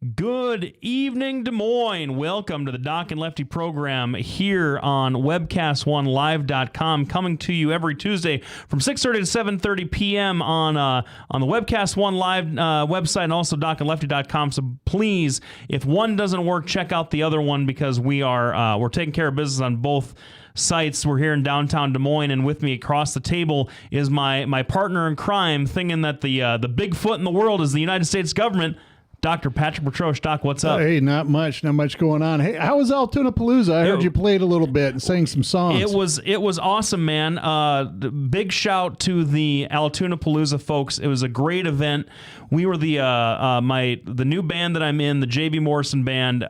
Good evening, Des Moines. Welcome to the Doc and Lefty program here on webcast1live.com, coming to you every Tuesday from 6:30 to 7:30 p.m. on the Webcast One Live website and also docandlefty.com. So please, if one doesn't work, check out the other one because we're taking care of business on both sites. We're here in downtown Des Moines, and with me across the table is my partner in crime, thinking that the big foot in the world is the United States government. Dr. Patrick Petrosh. Doc, what's up? Hey, not much going on. Hey, how was Altoona-Palooza? I heard you played a little bit and sang some songs. It was awesome, man. Big shout to the Altoona-Palooza folks. It was a great event. We were the new band that I'm in, the J.B. Morrison Band,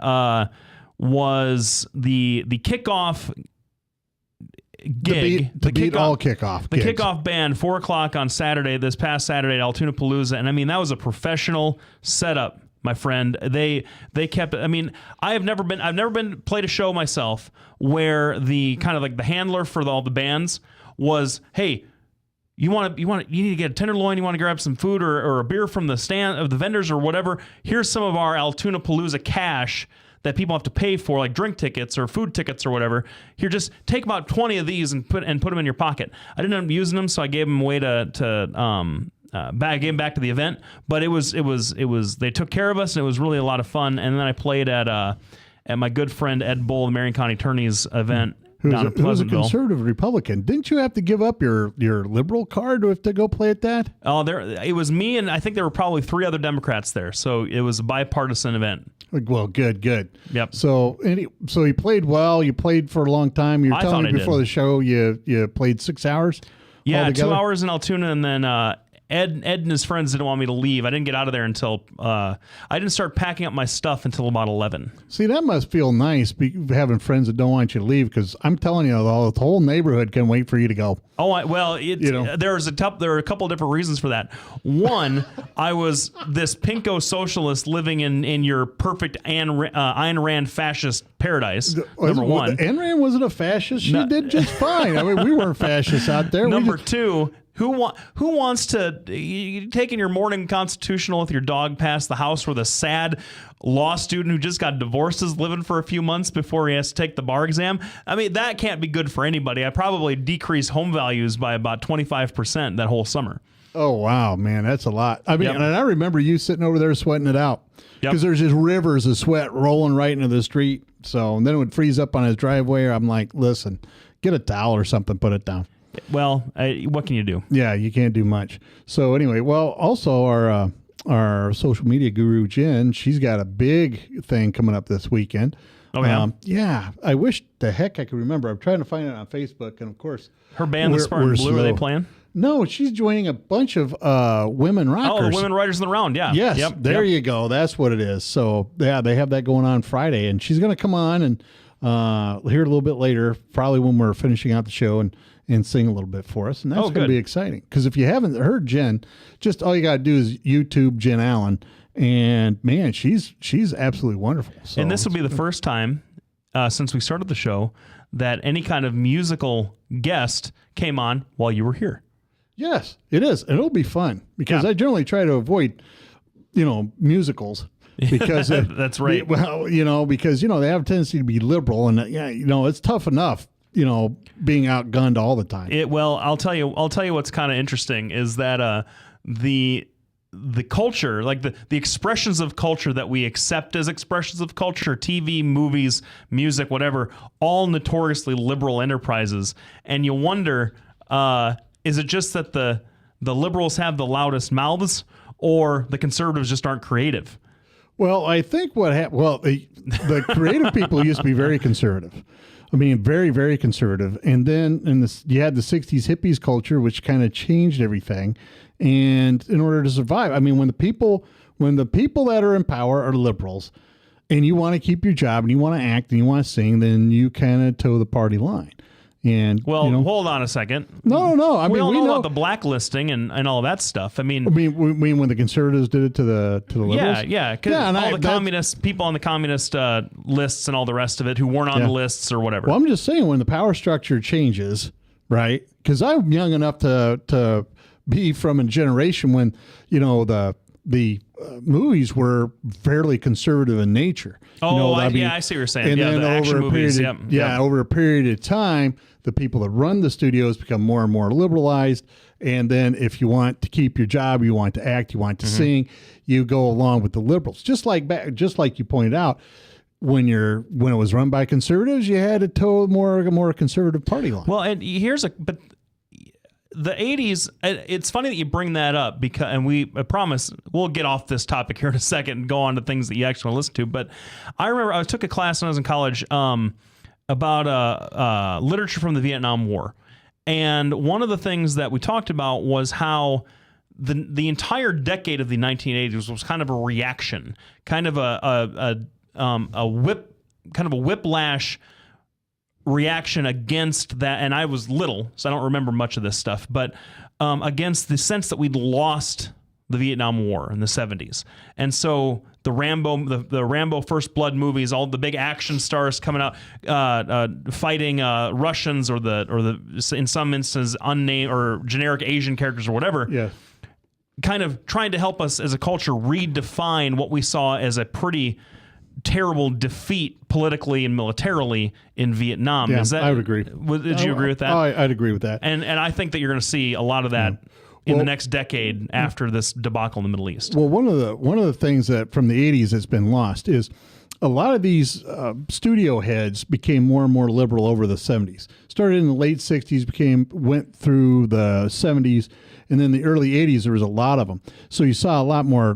was the kickoff gig. The kickoff band, 4 o'clock on Saturday, this past Saturday at Altoona-Palooza. And I mean, that was a professional setup, my friend. They kept, I mean, I've never been played a show myself where the kind of like the handler for all the bands was, hey, you need to get a tenderloin, you want to grab some food or a beer from the stand of the vendors or whatever. Here's some of our Altoona-Palooza cash that people have to pay for, like drink tickets or food tickets or whatever. Here, just take about 20 of these and put them in your pocket. I didn't end up using them, so I gave them away gave them back to the event. But it was they took care of us, and it was really a lot of fun. And then I played at my good friend Ed Bull, the Marion County Attorney's event. Who's a conservative Republican. Didn't you have to give up your liberal card to go play at that? Oh, it was me, and I think there were probably 3 other Democrats there. So it was a bipartisan event. Well, good. Yep. So you played well. You played for a long time. You were telling me before the show you played 6 hours. Yeah, 2 hours in Altoona, and then Ed and his friends didn't want me to leave. I didn't get out of there until I didn't start packing up my stuff until about 11. See, that must feel nice having friends that don't want you to leave, because I'm telling you, the whole neighborhood can wait for you to go. Oh, there are a couple of different reasons for that. One, I was this pinko socialist living in your perfect Ayn Rand fascist paradise. Number one. Ayn Rand wasn't a fascist. She did just fine. I mean, we weren't fascists out there. Number two, who wants to taking your morning constitutional with your dog past the house where the sad law student who just got divorced is living for a few months before he has to take the bar exam? I mean, that can't be good for anybody. I probably decreased home values by about 25% that whole summer. Oh, wow, man, that's a lot. I mean, and I remember you sitting over there sweating it out because there's just rivers of sweat rolling right into the street. So, and then it would freeze up on his driveway. I'm like, listen, get a towel or something, put it down. Well, what can you do? Yeah, you can't do much. So anyway, also our social media guru, Jen, she's got a big thing coming up this weekend. Oh, yeah? Yeah. I wish the heck I could remember. I'm trying to find it on Facebook, and of course. Her band, The Spartan Blue, are they playing? No, she's joining a bunch of women rockers. Oh, the women writers in the round, yeah. Yes, there you go. That's what it is. So, yeah, they have that going on Friday, and she's going to come on and here a little bit later, probably when we're finishing out the show, and sing a little bit for us. And that's going to be exciting. Because if you haven't heard Jen, just all you got to do is YouTube Jen Allen. And, man, she's absolutely wonderful. So, and this will be the first time since we started the show that any kind of musical guest came on while you were here. Yes, it is. And it'll be fun. Because I generally try to avoid, musicals. Because that's right. Well, because, they have a tendency to be liberal. And, it's tough enough. Being outgunned all the time. I'll tell you what's kind of interesting is that the culture, like the expressions of culture that we accept as expressions of culture, TV, movies, music, whatever, all notoriously liberal enterprises. And you wonder, is it just that the liberals have the loudest mouths, or the conservatives just aren't creative? Well, I think what happened, the creative people used to be very conservative. I mean, very, very conservative. And then you had the 60s hippies culture, which kind of changed everything. And in order to survive, I mean, when the people that are in power are liberals and you want to keep your job and you want to act and you want to sing, then you kind of toe the party line. And hold on a second. No. I mean, we know about the blacklisting and all that stuff. I mean, when the conservatives did it to the liberals. Yeah. And all the communist people on the communist lists and all the rest of it who weren't on the lists or whatever. Well, I'm just saying, when the power structure changes, right? Because I'm young enough to be from a generation when the the movies were fairly conservative in nature. Oh, I see what you're saying. And yeah, then the action over a movies. period, over a period of time, the people that run the studios become more and more liberalized. And then if you want to keep your job, you want to act, you want to sing, you go along with the liberals. Just like you pointed out, when it was run by conservatives, you had a more conservative party line. Well, and but the 80s, it's funny that you bring that up I promise we'll get off this topic here in a second and go on to things that you actually want to listen to. But I remember I took a class when I was in college about literature from the Vietnam War. And one of the things that we talked about was how the entire decade of the 1980s was kind of a reaction, kind of a whiplash reaction against that. And I was little, so I don't remember much of this stuff, but against the sense that we'd lost the Vietnam War in the 70s. And so the Rambo First Blood movies, all the big action stars coming out, fighting Russians or in some instances unnamed or generic Asian characters or whatever. Yeah. Kind of trying to help us as a culture redefine what we saw as a pretty terrible defeat politically and militarily in Vietnam. Yeah, I would agree. Did you agree with that? I'd agree with that. And I think that you're going to see a lot of that in the next decade after this debacle in the Middle East. Well, one of the things that from the 80s that's been lost is a lot of these studio heads became more and more liberal over the 70s. Started in the late 60s, went through the 70s, and then the early 80s there was a lot of them. So you saw a lot more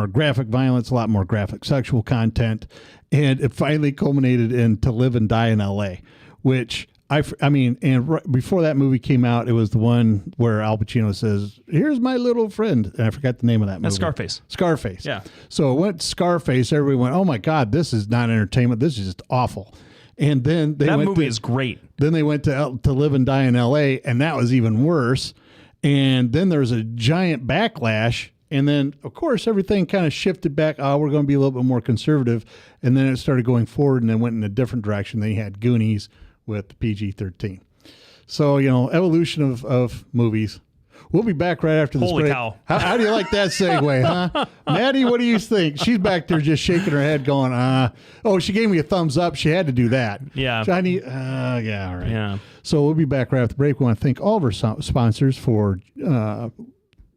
graphic violence, a lot more graphic sexual content, and it finally culminated in To Live and Die in L.A., which before that movie came out, it was the one where Al Pacino says, "Here's my little friend," and I forgot the name of that movie. That's Scarface. Scarface. Yeah. So it went Scarface. Everybody went, "Oh my God, this is not entertainment. This is just awful." And then that movie is great. Then they went to Live and Die in L.A., and that was even worse. And then there was a giant backlash. And then, of course, everything kind of shifted back. Oh, we're going to be a little bit more conservative. And then it started going forward and then went in a different direction. Then you had Goonies with PG-13. So, evolution of movies. We'll be back right after this break. Holy cow. How do you like that segue, huh? Maddie, what do you think? She's back there just shaking her head going, Oh, she gave me a thumbs up. She had to do that. Yeah. Johnny, yeah, all right. Yeah. So we'll be back right after the break. We want to thank all of our sponsors for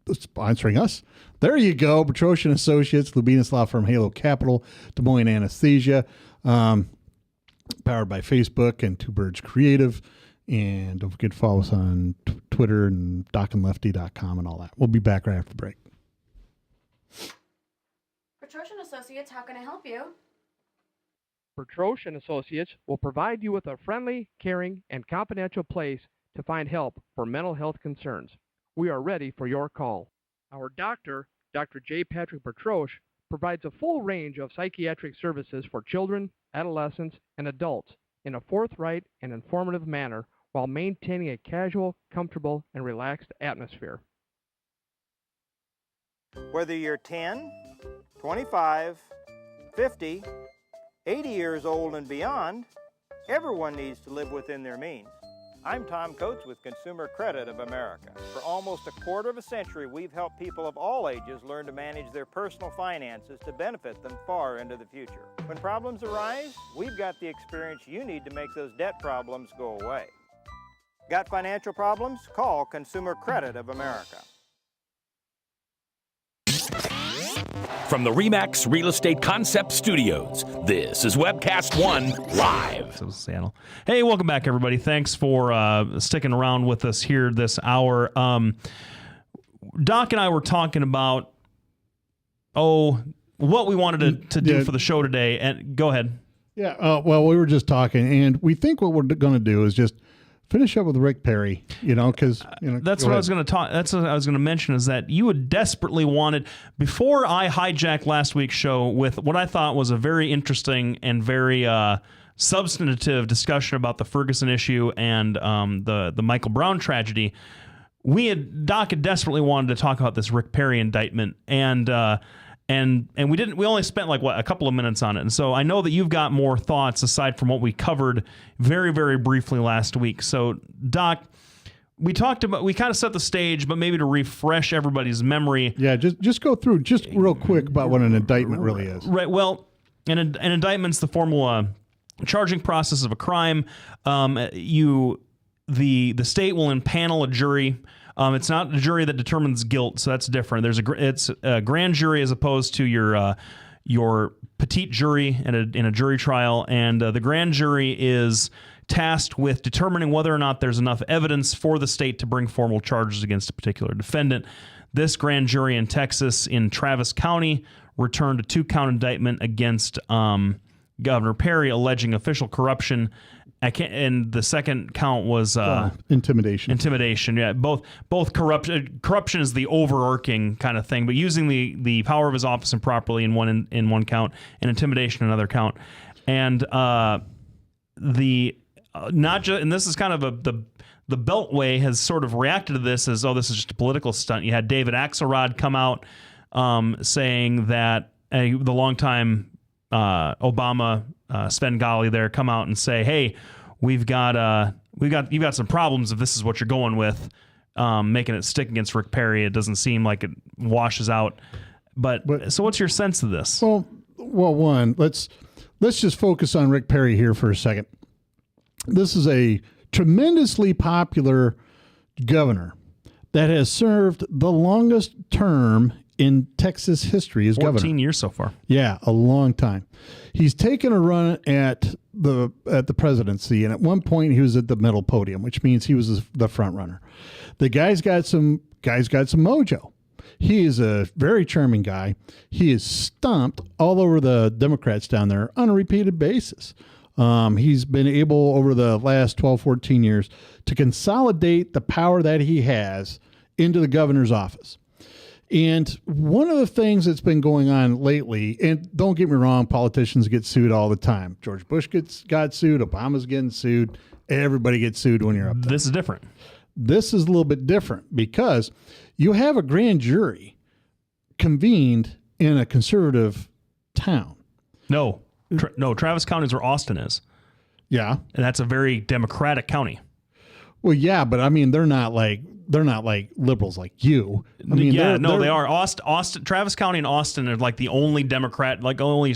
sponsoring us. There you go. Petrosian Associates, Lubinas Law Firm, Halo Capital, Des Moines Anesthesia, powered by Facebook and Two Birds Creative. And don't forget to follow us on Twitter and docandlefty.com and all that. We'll be back right after the break. Petrosian Associates, how can I help you? Petrosian Associates will provide you with a friendly, caring, and confidential place to find help for mental health concerns. We are ready for your call. Our doctor, Dr. J. Patrick Petrosh, provides a full range of psychiatric services for children, adolescents, and adults in a forthright and informative manner while maintaining a casual, comfortable, and relaxed atmosphere. Whether you're 10, 25, 50, 80 years old and beyond, everyone needs to live within their means. I'm Tom Coates with Consumer Credit of America. For almost a quarter of a century, we've helped people of all ages learn to manage their personal finances to benefit them far into the future. When problems arise, we've got the experience you need to make those debt problems go away. Got financial problems? Call Consumer Credit of America. From the RE/MAX Real Estate Concept Studios, this is Webcast One Live. So Seattle. Hey, welcome back, everybody. Thanks for sticking around with us here this hour. Doc and I were talking about what we wanted to do for the show today. And go ahead. Yeah. Well, we were just talking, and we think what we're going to do is just finish up with Rick Perry, because that's what I was going to talk. That's what I was going to mention is that you had desperately wanted, before I hijacked last week's show with what I thought was a very interesting and very substantive discussion about the Ferguson issue and the Michael Brown tragedy. Doc had desperately wanted to talk about this Rick Perry indictment, and we didn't. We only spent a couple of minutes on it, and so I know that you've got more thoughts aside from what we covered very, very briefly last week. So, Doc, we kind of set the stage, but maybe to refresh everybody's memory. Yeah, just go through just real quick about what an indictment really is. Right. Well, an indictment's the formal charging process of a crime. The state will impanel a jury. It's not a jury that determines guilt, so that's different. It's a grand jury as opposed to your petite jury in a jury trial, and the grand jury is tasked with determining whether or not there's enough evidence for the state to bring formal charges against a particular defendant. This grand jury in Texas, in Travis County, returned a 2-count indictment against Governor Perry alleging official corruption. And the second count was intimidation. Intimidation, yeah. Both corruption is the overarching kind of thing, but using the power of his office improperly in one count, and intimidation another count, and and this is kind of the Beltway has sort of reacted to this as, oh, this is just a political stunt. You had David Axelrod come out saying that the longtime Obama Svengali there come out and say, hey, you've got some problems if this is what you're going with, making it stick against Rick Perry. It doesn't seem like it washes out. But so what's your sense of this? Well, one, let's just focus on Rick Perry here for a second. This is a tremendously popular governor that has served the longest term in Texas history as governor. 14 years so far. Yeah, a long time. He's taken a run at the presidency, and at one point he was at the middle podium, which means he was the front runner. The guy's got some mojo. He is a very charming guy. He is stomped all over the Democrats down there on a repeated basis. He's been able over the last 12, 14 years to consolidate the power that he has into the governor's office. And one of the things that's been going on lately, and don't get me wrong, politicians get sued all the time. George Bush got sued. Obama's getting sued. Everybody gets sued when you're up there. This is different. This is a little bit different because you have a grand jury convened in a conservative town. No, Travis County is where Austin is. Yeah. And that's a very Democratic county. Well, yeah, but I mean, they're not like liberals like you. I mean, they are. Austin, Travis County and Austin are like the only Democrat, like only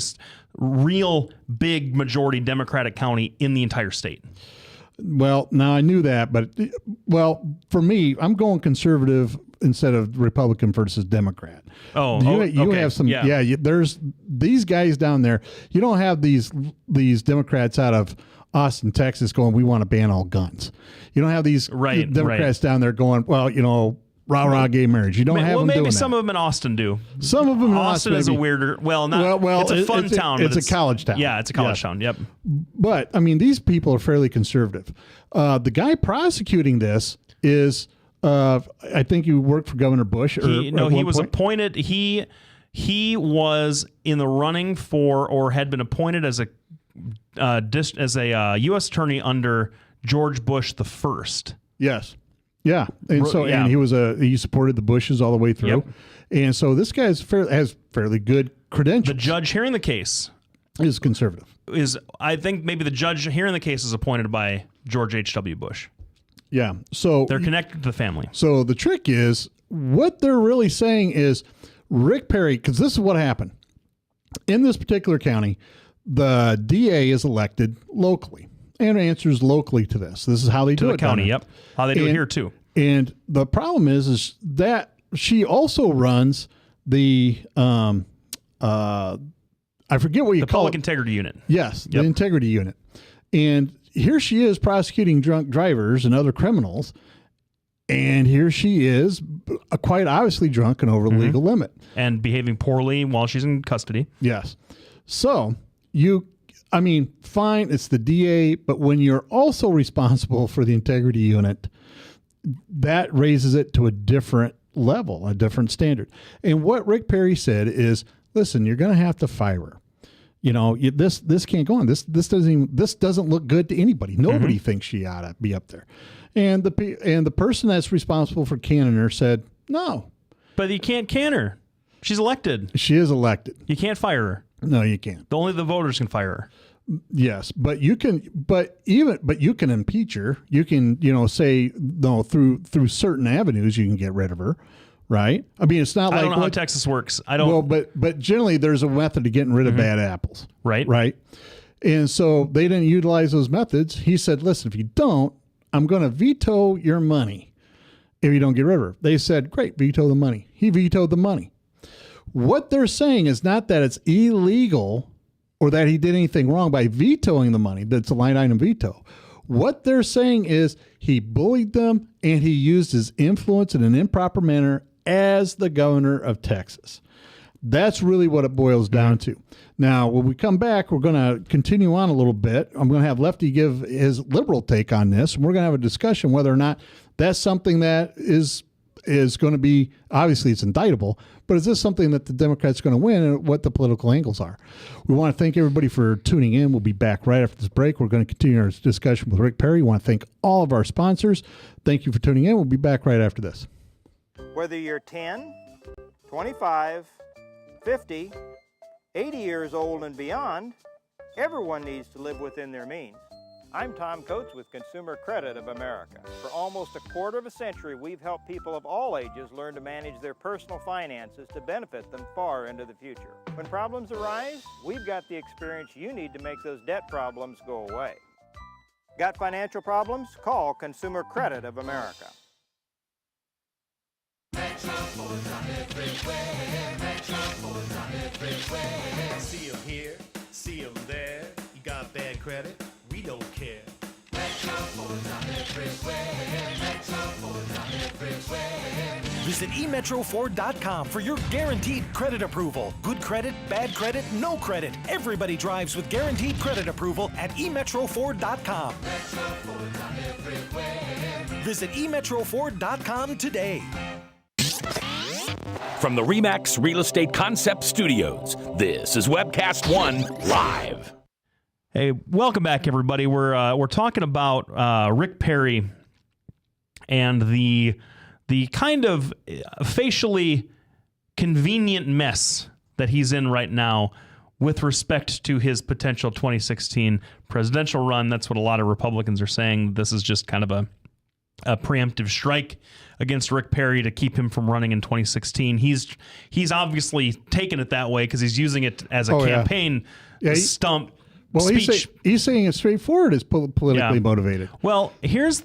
real big majority Democratic county in the entire state. Well, now I knew that, but for me, I'm going conservative instead of Republican versus Democrat. You have some, there's these guys down there. You don't have these Democrats out of Austin, Texas going, we want to ban all guns. You don't have these Democrats down there going, well, rah gay marriage. You don't have them doing that. Well, maybe some of them in Austin do. Some of them in Austin is a weirder. It's a fun town. It's a college town. Yeah, it's a college town. Yep. But I mean, these people are fairly conservative. The guy prosecuting this is, I think you worked for Governor Bush. He was appointed. He was in the running for, or had been appointed as a U.S. attorney under George Bush the First. Yes. Yeah. And and he supported the Bushes all the way through. Yep. And so this guy has fairly good credentials. The judge hearing the case is conservative. I think maybe the judge hearing the case is appointed by George H.W. Bush. Yeah. So they're connected to the family. So the trick is, what they're really saying is Rick Perry, because this is what happened. In this particular county, the DA is elected locally and answers locally to this. This is how they do it. To the county, yep. How they do it here too. And the problem is that she also runs the I forget what you call it. The Public Integrity Unit. Yes, the Integrity Unit. And here she is prosecuting drunk drivers and other criminals. And here she is, quite obviously drunk and over the legal limit. And behaving poorly while she's in custody. Yes. So fine, it's the DA, but when you're also responsible for the Integrity Unit, that raises it to a different level, a different standard. And what Rick Perry said is, listen, you're going to have to fire her. This can't go on. This doesn't look good to anybody. Nobody thinks she ought to be up there. And the person that's responsible for canning her said, no. But you can't can her. She's elected. She is elected. You can't fire her. No, you can't. Only the voters can fire her. Yes, but you can impeach her. You can, say no through certain avenues you can get rid of her, right? I mean, it's not like I don't know how Texas works. I don't. Well, but generally there's a method to getting rid of bad apples, Right. Right. And so they didn't utilize those methods. He said, "Listen, if you don't, I'm going to veto your money if you don't get rid of her." They said, "Great, veto the money." He vetoed the money. What they're saying is not that it's illegal or that he did anything wrong by vetoing the money. That's a line item veto. What they're saying is he bullied them and he used his influence in an improper manner as the governor of Texas. That's really what it boils down to. Now, when we come back, we're going to continue on a little bit. I'm going to have Lefty give his liberal take on this, and we're going to have a discussion whether or not that's something that is going to be, obviously it's indictable, but is this something that the Democrats are going to win, and what the political angles are? We want to thank everybody for tuning in. We'll be back right after this break. We're going to continue our discussion with Rick Perry. We want to thank all of our sponsors. Thank you for tuning in. We'll be back right after this. Whether you're 10, 25, 50, 80 years old and beyond, everyone needs to live within their means. I'm Tom Coates with Consumer Credit of America. For almost a quarter of a century, we've helped people of all ages learn to manage their personal finances to benefit them far into the future. When problems arise, we've got the experience you need to make those debt problems go away. Got financial problems? Call Consumer Credit of America. See 'em here, see 'em there. You got bad credit? We don't care. Visit emetroford.com for your guaranteed credit approval. Good credit, bad credit, no credit. Everybody drives with guaranteed credit approval at emetroford.com. Visit emetroford.com today. From the RE/MAX Real Estate Concept Studios, this is Webcast One Live. Hey, welcome back, everybody. We're talking about Rick Perry and the kind of facially convenient mess that he's in right now with respect to his potential 2016 presidential run. That's what a lot of Republicans are saying. This is just kind of a preemptive strike against Rick Perry to keep him from running in 2016. He's obviously taken it that way because he's using it as a campaign stump. Well, speech. he's saying it's straightforward. It's politically motivated. Well, here's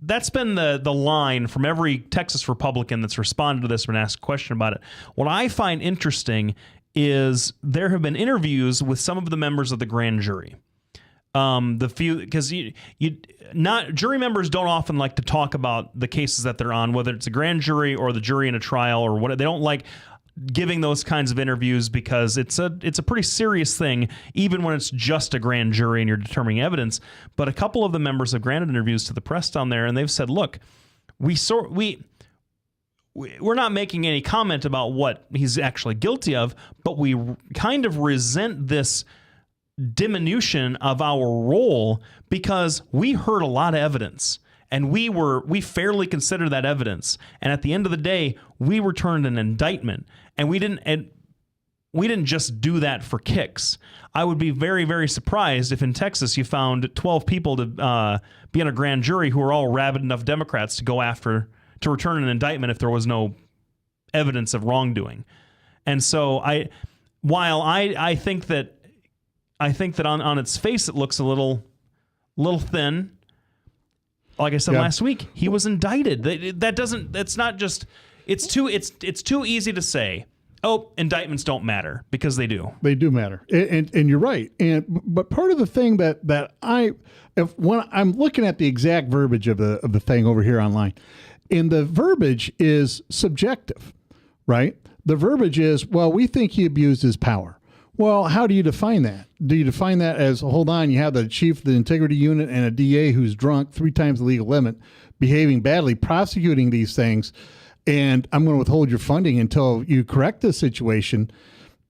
that's been the line from every Texas Republican that's responded to this and asked a question about it. What I find interesting is there have been interviews with some of the members of the grand jury. Because jury members don't often like to talk about the cases that they're on, whether it's a grand jury or the jury in a trial or what. They don't like giving those kinds of interviews because it's a pretty serious thing, even when it's just a grand jury and you're determining evidence. But a couple of the members have granted interviews to the press down there, and they've said, "Look, we're not making any comment about what he's actually guilty of, but we kind of resent this diminution of our role because we heard a lot of evidence." And we fairly considered that evidence. And at the end of the day, we returned an indictment. And we didn't just do that for kicks. I would be very, very surprised if in Texas you found 12 people to be on a grand jury who are all rabid enough Democrats to return an indictment if there was no evidence of wrongdoing. And so I think that on its face it looks a little thin. Like I said last week, he was indicted. It's too easy to say, oh, indictments don't matter, because they do. They do matter. And you're right. But part of the thing when I'm looking at the exact verbiage of the thing over here online, and the verbiage is subjective, right? The verbiage is, well, we think he abused his power. Well, how do you define that? Do you define that as, hold on, you have the chief of the integrity unit and a DA who's drunk 3 times the legal limit, behaving badly, prosecuting these things, and I'm going to withhold your funding until you correct this situation?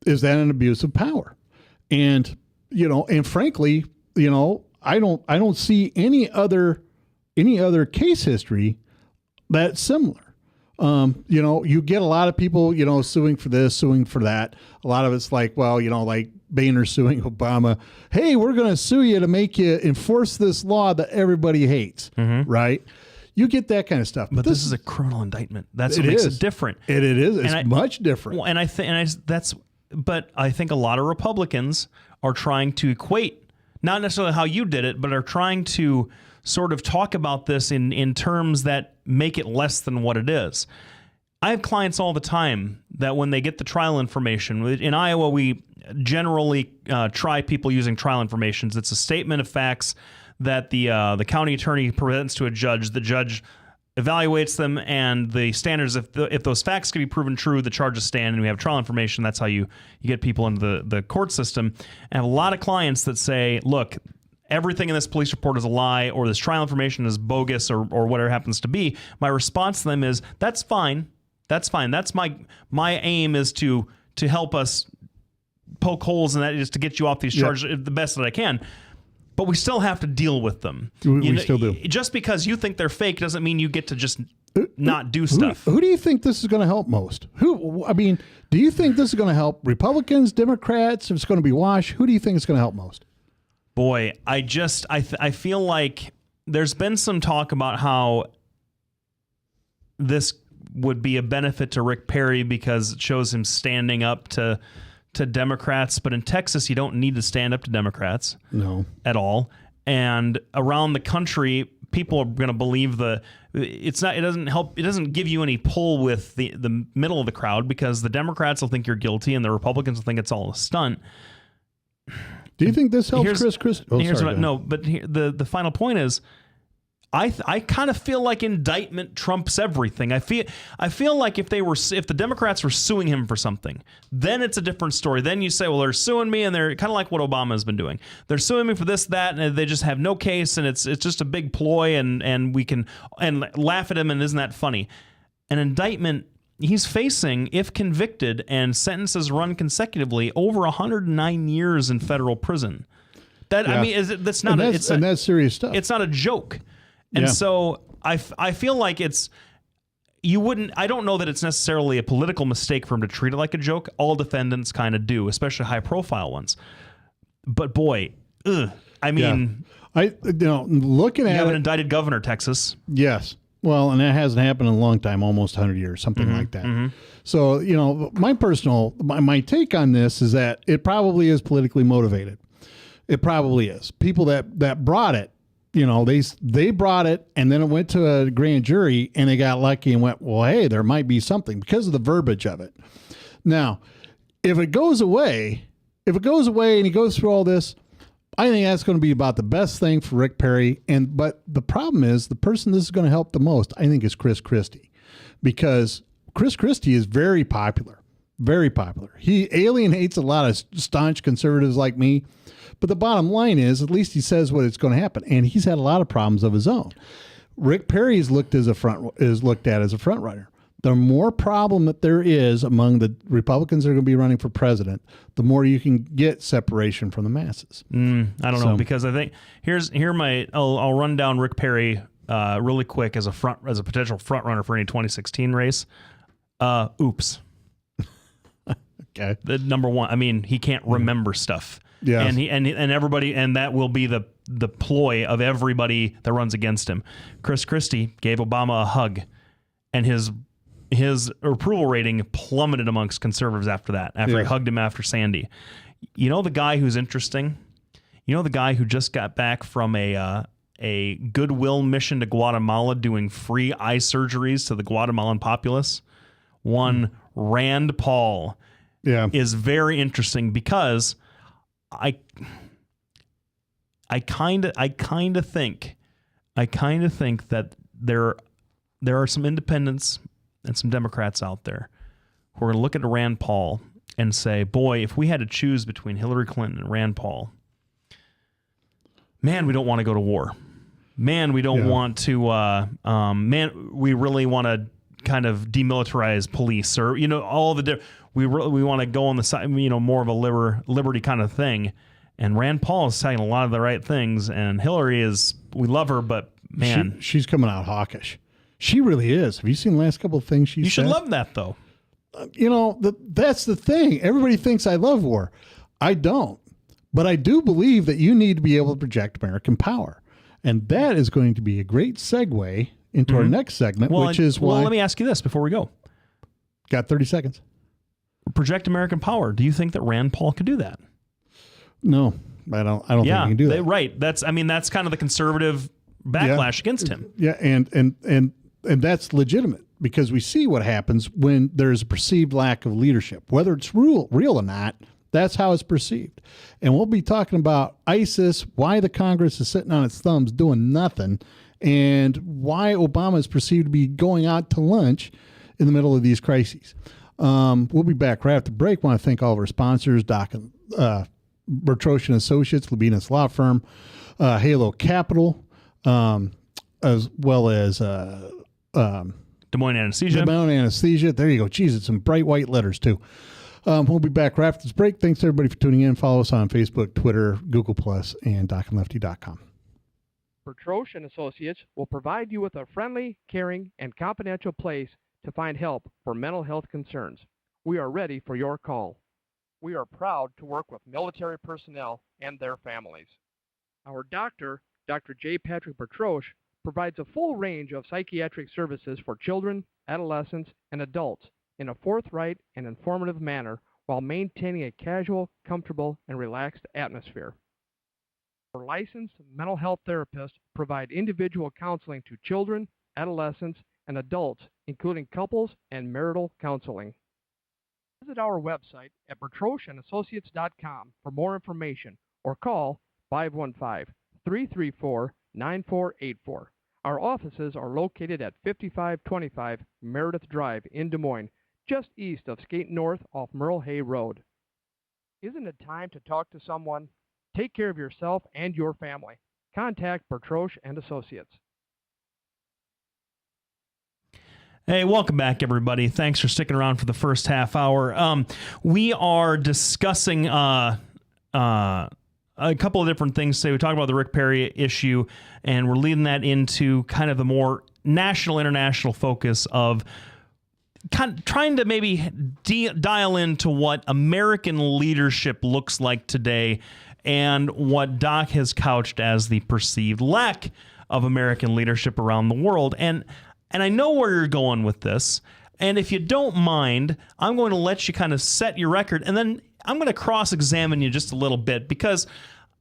Is that an abuse of power? And, and frankly, I don't see any other case history that's similar. You get a lot of people, suing for this, suing for that. A lot of it's like, well, like Boehner suing Obama. Hey, we're going to sue you to make you enforce this law that everybody hates, right? You get that kind of stuff. But this is a criminal indictment. That's what makes it different. It is. It's much different. Well, but I think a lot of Republicans are trying to equate, not necessarily how you did it, but are trying to sort of talk about this in terms that make it less than what it is. I have clients all the time that when they get the trial information, in Iowa, we generally try people using trial information. It's a statement of facts that the county attorney presents to a judge. The judge evaluates them, and the standards, if those facts can be proven true, the charges stand, and we have trial information. That's how you get people into the court system. I have a lot of clients that say, look, everything in this police report is a lie, or this trial information is bogus, or whatever it happens to be. My response to them is, that's fine. That's fine. That's my aim is to help us poke holes in that, is to get you off these charges the best that I can. But we still have to deal with them. We still do. Just because you think they're fake doesn't mean you get to just not do stuff. Who do you think this is going to help most? Do you think this is going to help Republicans, Democrats? If it's going to be wash, who do you think is going to help most? Boy, I feel like there's been some talk about how this would be a benefit to Rick Perry because it shows him standing up to Democrats. But in Texas, you don't need to stand up to Democrats. No. At all. And around the country, people are going to believe it doesn't give you any pull with the middle of the crowd, because the Democrats will think you're guilty and the Republicans will think it's all a stunt. Do you think this helps Chris? The final point is, I kind of feel like indictment trumps everything. I feel like if the Democrats were suing him for something, then it's a different story. Then you say, well, they're suing me, and they're kind of like what Obama has been doing. They're suing me for this, that, and they just have no case, and it's just a big ploy, and we can laugh at him, and isn't that funny? An indictment, he's facing, if convicted and sentences run consecutively, over 109 years in federal prison. That's serious stuff. It's not a joke. And so I feel like I don't know that it's necessarily a political mistake for him to treat it like a joke. All defendants kind of do, especially high profile ones. But boy, looking at you have an indicted governor, Texas. Yes. Well, and that hasn't happened in a long time, almost 100 years, something like that. Mm-hmm. So, my take on this is that it probably is politically motivated. It probably is. People that brought it, they brought it, and then it went to a grand jury, and they got lucky and went, well, hey, there might be something because of the verbiage of it. Now, if it goes away and he goes through all this, I think that's going to be about the best thing for Rick Perry. But the problem is, the person this is going to help the most, I think, is Chris Christie, because Chris Christie is very popular, very popular. He alienates a lot of staunch conservatives like me. But the bottom line is, at least he says what it's going to happen, and he's had a lot of problems of his own. Rick Perry is looked at as a front runner. The more problem that there is among the Republicans that are going to be running for president, the more you can get separation from the masses. I don't know, because I think I'll run down Rick Perry really quick as a potential front runner for any 2016 race. Oops. Okay. The number one. He can't remember stuff. Yeah, and everybody, and that will be the ploy of everybody that runs against him. Chris Christie gave Obama a hug, and his approval rating plummeted amongst conservatives after that. After he hugged him after Sandy, the guy who's interesting, the guy who just got back from a goodwill mission to Guatemala doing free eye surgeries to the Guatemalan populace. One Rand Paul, is very interesting because I kind of think that there are some independents and some Democrats out there who are going to look at Rand Paul and say, boy, if we had to choose between Hillary Clinton and Rand Paul, man, we don't want to go to war. Man, we don't want to, we really want to kind of demilitarize police, or, all the we want to go on the side, more of a liberty kind of thing. And Rand Paul is saying a lot of the right things, and Hillary we love her, but man, she's coming out hawkish. She really is. Have you seen the last couple of things she You said? should love that, though. You know, that's the thing. Everybody thinks I love war. I don't. But I do believe that you need to be able to project American power. And that is going to be a great segue into our next segment, which is why... Well, let me ask you this before we go. Got 30 seconds. Project American power. Do you think that Rand Paul could do that? No, I don't think he can do that. Right. That's kind of the conservative backlash against him. Yeah, and that's legitimate because we see what happens when there's a perceived lack of leadership, whether it's real or not. That's how it's perceived. And we'll be talking about ISIS, why the Congress is sitting on its thumbs doing nothing, and why Obama is perceived to be going out to lunch in the middle of these crises. We'll be back right after the break. I want to thank all of our sponsors, Bertrosh and Associates, Labinas Law Firm, Halo Capital, as well as Des Moines Anesthesia. Des Moines Anesthesia. There you go. Geez, it's some bright white letters, too. We'll be back right after this break. Thanks, everybody, for tuning in. Follow us on Facebook, Twitter, Google+, and DocandLefty.com. Bertrosh and Associates will provide you with a friendly, caring, and confidential place to find help for mental health concerns. We are ready for your call. We are proud to work with military personnel and their families. Our doctor, Dr. J. Patrick Bertrosh, provides a full range of psychiatric services for children, adolescents, and adults in a forthright and informative manner while maintaining a casual, comfortable, and relaxed atmosphere. Our licensed mental health therapists provide individual counseling to children, adolescents, and adults, including couples and marital counseling. Visit our website at bertroshandassociates.com for more information or call 515-334-9484. Our offices are located at 5525 Meredith Drive in Des Moines, just east of Skate North off Merle Hay Road. Isn't it time to talk to someone? Take care of yourself and your family. Contact Bertrosh and Associates. Hey, welcome back, everybody. Thanks for sticking around for the first half hour. We are discussing a couple of different things today. We talked about the Rick Perry issue, and we're leading that into kind of the more national, international focus of trying to maybe dial into what American leadership looks like today and what Doc has couched as the perceived lack of American leadership around the world. And I know where you're going with this. And if you don't mind, I'm going to let you kind of set your record, and then I'm going to cross-examine you just a little bit because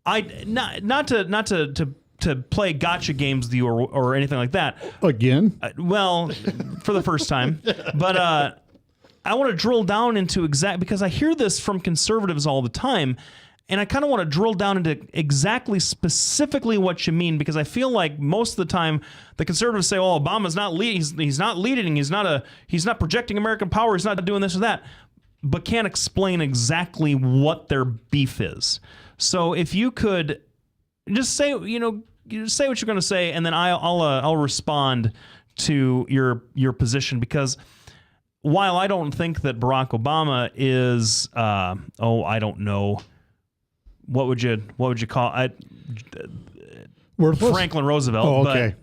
not to play gotcha games with you or anything like that. Again? Well, for the first time. But I want to drill down into because I hear this from conservatives all the time, and I kind of want to drill down into exactly specifically what you mean, because I feel like most of the time the conservatives say, "Oh, Obama's not leading. He's not leading. He's not projecting American power. He's not doing this or that," but can't explain exactly what their beef is. So if you could just say, you say what you're going to say, and then I'll respond to your position, because while I don't think that Barack Obama is I don't know. What would you call it? Franklin Roosevelt. Oh, okay.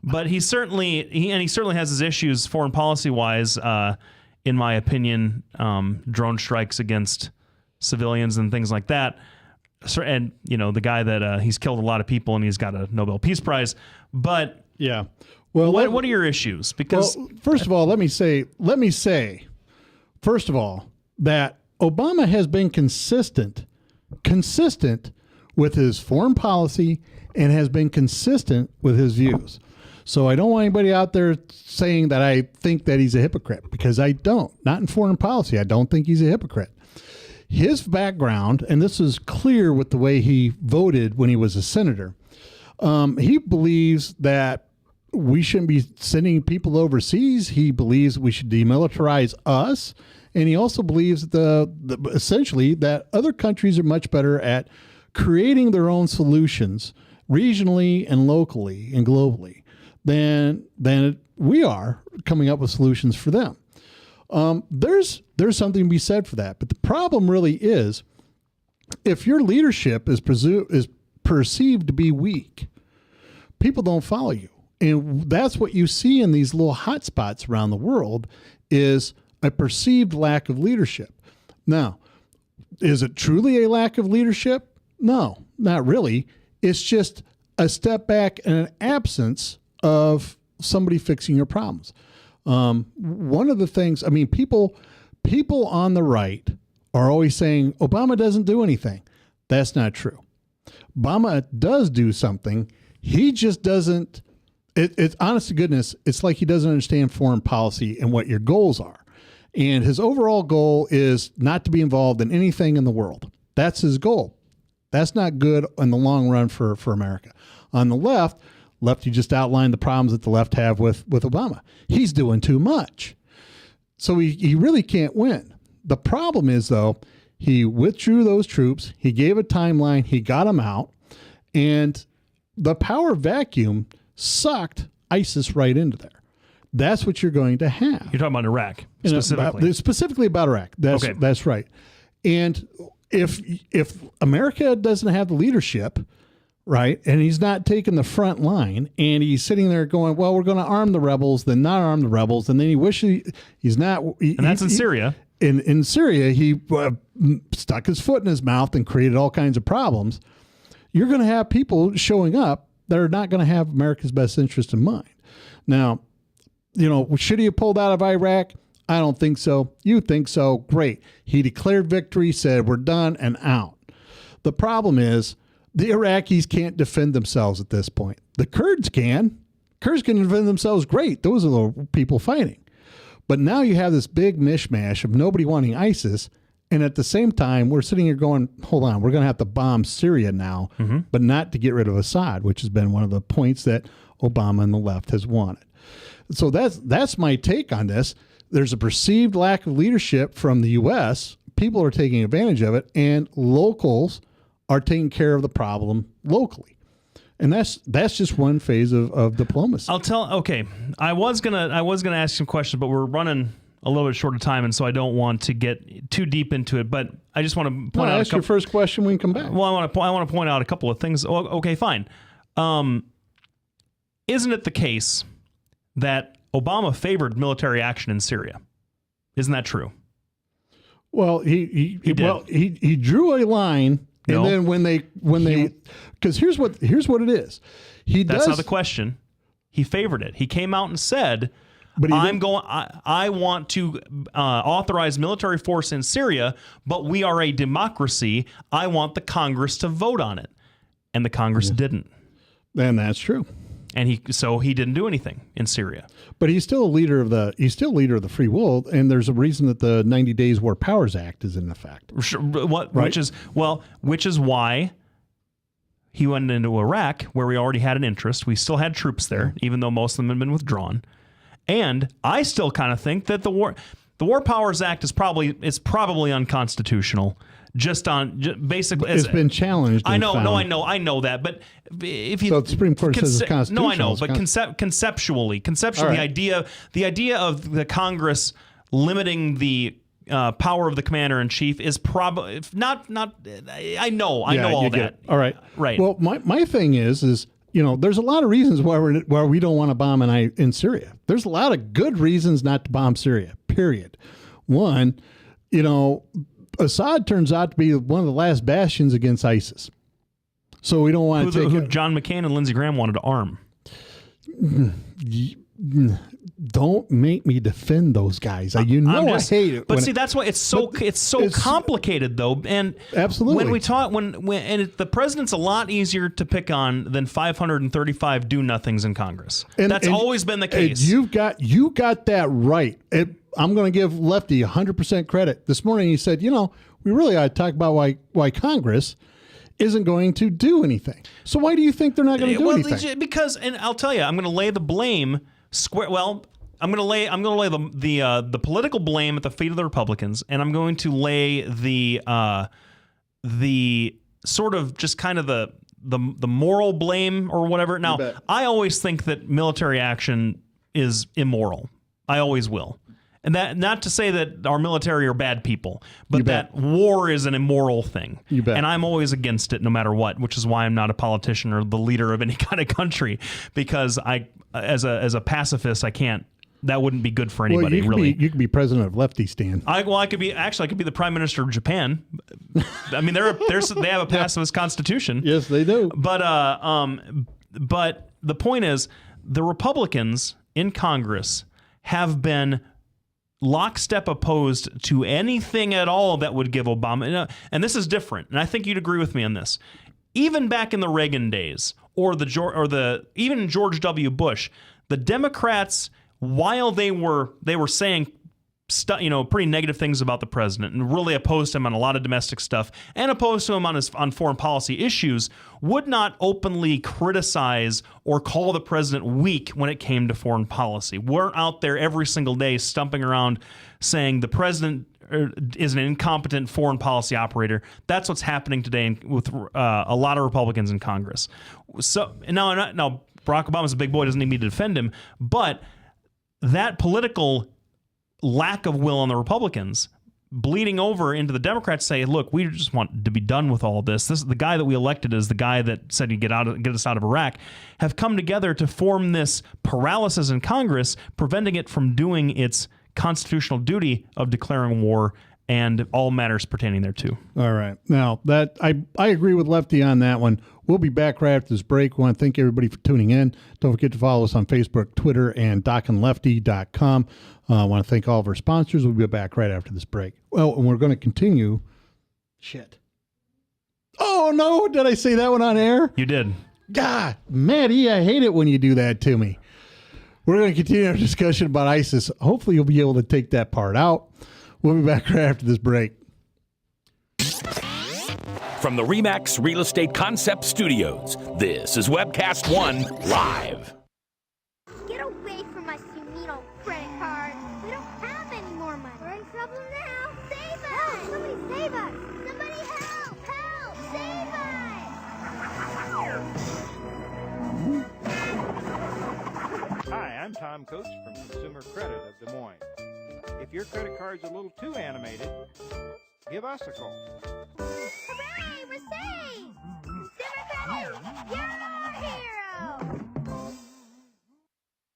But he certainly has his issues foreign policy wise. In my opinion, drone strikes against civilians and things like that. And the guy that he's killed a lot of people and he's got a Nobel Peace Prize. But yeah, well, what are your issues? Because first of all, let me say, first of all, that Obama has been consistent with his foreign policy and has been consistent with his views. So I don't want anybody out there saying that I think that he's a hypocrite, because I don't. Not in foreign policy. I don't think he's a hypocrite. His background, and this is clear with the way he voted when he was a senator, he believes that we shouldn't be sending people overseas. He believes we should demilitarize us. And he also believes essentially that other countries are much better at creating their own solutions regionally and locally and globally than we are coming up with solutions for them. There's something to be said for that. But the problem really is, if your leadership is perceived to be weak, people don't follow you. And that's what you see in these little hot spots around the world is a perceived lack of leadership. Now, is it truly a lack of leadership? No, not really. It's just a step back and an absence of somebody fixing your problems. One of the things, I mean, people on the right are always saying Obama doesn't do anything. That's not true. Obama does do something. He just doesn't. It's honest to goodness, it's like he doesn't understand foreign policy and what your goals are. And his overall goal is not to be involved in anything in the world. That's his goal. That's not good in the long run for America. On the left, Lefty just outlined the problems that the left have with Obama. He's doing too much. So he really can't win. The problem is, though, he withdrew those troops. He gave a timeline. He got them out. And the power vacuum sucked ISIS right into there. That's what you're going to have. You're talking about Iraq specifically. Specifically about Iraq. That's right. And if America doesn't have the leadership, right, and he's not taking the front line, and he's sitting there going, well, we're going to arm the rebels, then not arm the rebels, and then he wishes he's not. And that's in Syria. In Syria, he stuck his foot in his mouth and created all kinds of problems. You're going to have people showing up that are not going to have America's best interest in mind. Now, should he have pulled out of Iraq? I don't think so. You think so? Great. He declared victory, said we're done and out. The problem is the Iraqis can't defend themselves at this point. The Kurds can. Kurds can defend themselves great. Those are the people fighting. But now you have this big mishmash of nobody wanting ISIS. And at the same time, we're sitting here going, hold on, we're going to have to bomb Syria now, but not to get rid of Assad, which has been one of the points that Obama and the left has wanted. So that's my take on this. There's a perceived lack of leadership from the U.S. People are taking advantage of it, and locals are taking care of the problem locally. And that's just one phase of diplomacy. Okay, I was gonna ask some questions, but we're running a little bit short of time, and so I don't want to get too deep into it. But I just want to point out. Ask your first question when we come back. Well, I want to point out a couple of things. Okay, fine. Isn't it the case that Obama favored military action in Syria? Isn't that true? Well, he drew a line, and then when they because here's what it is. That's not the question. He favored it. He came out and said, I want to authorize military force in Syria, but we are a democracy. I want the Congress to vote on it. And the Congress didn't. And that's true. And he didn't do anything in Syria. But he's still a leader of the free world, and there's a reason that the 90 Days War Powers Act is in effect. Which is why he went into Iraq, where we already had an interest. We still had troops there, even though most of them had been withdrawn. And I still kind of think that the War Powers Act is probably unconstitutional. Basically, it's been challenged. I know that. But if you, so the Supreme Court says it's constitutional. No, I know, but conceptually, right. the idea of the Congress limiting the power of the commander in chief is probably not. I know all that. All right. Right. Well, my thing is there's a lot of reasons why we don't want to bomb in Syria. There's a lot of good reasons not to bomb Syria. Period. One, Assad turns out to be one of the last bastions against ISIS. So we don't want to take who John McCain and Lindsey Graham wanted to arm. Don't make me defend those guys. I hate it. But see, that's why it's so complicated, though. And absolutely, when we talk, the president's a lot easier to pick on than 535 do-nothings in Congress. That's always been the case. You got that right. I'm going to give Lefty 100% credit. This morning he said, we really ought to talk about why Congress isn't going to do anything. So why do you think they're not going to do anything? Because, and I'll tell you, I'm going to lay the blame square. Well, I'm going to lay the political blame at the feet of the Republicans, and I'm going to lay the sort of just kind of the moral blame or whatever. Now, I always think that military action is immoral. I always will. And that, not to say that our military are bad people, You but bet. that war is an immoral thing. You bet. And I'm always against it no matter what, which is why I'm not a politician or the leader of any kind of country, because I, as a pacifist, I can't. That wouldn't be good for anybody, really. You could be president of Lefty, Stan. I could be the prime minister of Japan. I mean, they have a pacifist constitution. Yes, they do. But the point is, the Republicans in Congress have been lockstep opposed to anything at all that would give Obama. And this is different. And I think you'd agree with me on this. Even back in the Reagan days, or even George W. Bush, the Democrats, while they were saying pretty negative things about the president and really opposed him on a lot of domestic stuff and opposed to him on foreign policy issues, would not openly criticize or call the president weak when it came to foreign policy. We're out there every single day stumping around saying the president is an incompetent foreign policy operator. That's what's happening today with a lot of Republicans in Congress. So now Barack Obama's a big boy, doesn't need me to defend him, but that political lack of will on the Republicans bleeding over into the Democrats say, look, we just want to be done with all of this. This, the guy that we elected is the guy that said he'd get us out of Iraq, have come together to form this paralysis in Congress, preventing it from doing its constitutional duty of declaring war and all matters pertaining thereto. All right. Now, that I agree with Lefty on that one. We'll be back right after this break. We want to thank everybody for tuning in. Don't forget to follow us on Facebook, Twitter, and DocandLefty.com. I want to thank all of our sponsors. We'll be back right after this break. Well, and we're going to continue. Shit. Oh, no. Did I say that one on air? You did. God, Maddie, I hate it when you do that to me. We're going to continue our discussion about ISIS. Hopefully, you'll be able to take that part out. We'll be back right after this break. From the RE/MAX Real Estate Concept Studios, this is Webcast One Live. Get away from us, you mean old credit card. We don't have any more money. We're in trouble now. Save us! Help! Somebody save us! Somebody help! Help! Save us! Hi, I'm Tom Coates from Consumer Credit of Des Moines. If your credit card's a little too animated, give us a call. Hooray! We're saved! Consumer Credit! You're our hero!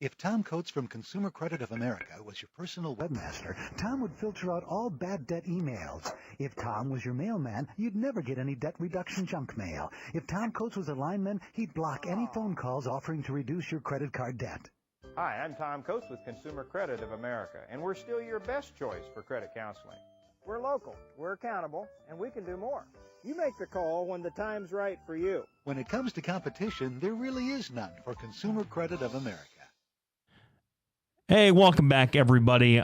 If Tom Coates from Consumer Credit of America was your personal webmaster, Tom would filter out all bad debt emails. If Tom was your mailman, you'd never get any debt reduction junk mail. If Tom Coates was a lineman, he'd block any phone calls offering to reduce your credit card debt. Hi, I'm Tom Coates with Consumer Credit of America, and we're still your best choice for credit counseling. We're local, we're accountable, and we can do more. You make the call when the time's right for you. When it comes to competition, there really is none for Consumer Credit of America. Hey, welcome back, everybody.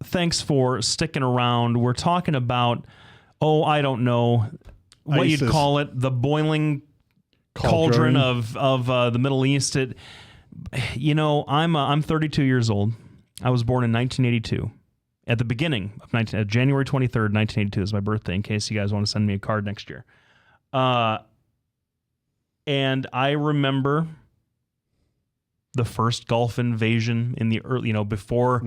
Thanks for sticking around. We're talking about, I don't know what ISIS. you'd call it, the boiling cauldron of the Middle East. I'm 32 years old. I was born in 1982. At the beginning of January 23rd, 1982 is my birthday, in case you guys want to send me a card next year. And I remember the first Gulf invasion in the early, before,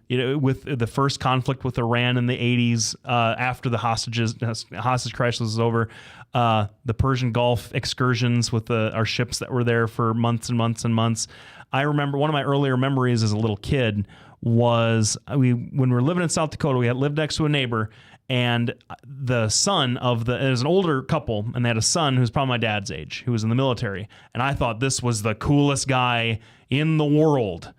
with the first conflict with Iran in the 80s, after the hostage crisis was over, the Persian Gulf excursions with our ships that were there for months and months and months. I remember one of my earlier memories as a little kid was when we were living in South Dakota, we had lived next to a neighbor, and the son of it was an older couple, and they had a son who's probably my dad's age, who was in the military. And I thought this was the coolest guy in the world,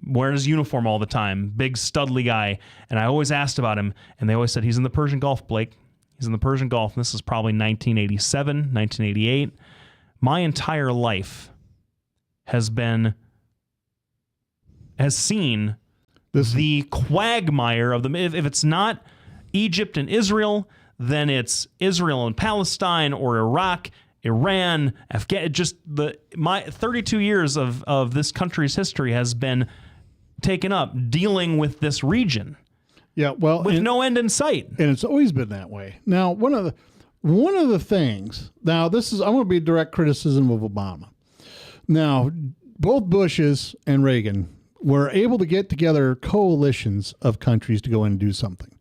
wearing his uniform all the time, big studly guy. And I always asked about him, and they always said, he's in the Persian Gulf, Blake. He's in the Persian Gulf. And this is probably 1987, 1988. My entire life has seen the quagmire of if it's not Egypt and Israel, then it's Israel and Palestine, or Iraq, Iran, Afghanistan. My 32 years of this country's history has been taken up dealing with this region. Yeah, well, with no end in sight, and it's always been that way. Now, one of the things. Now, I'm going to be direct criticism of Obama. Now, both Bushes and Reagan were able to get together coalitions of countries to go in and do something.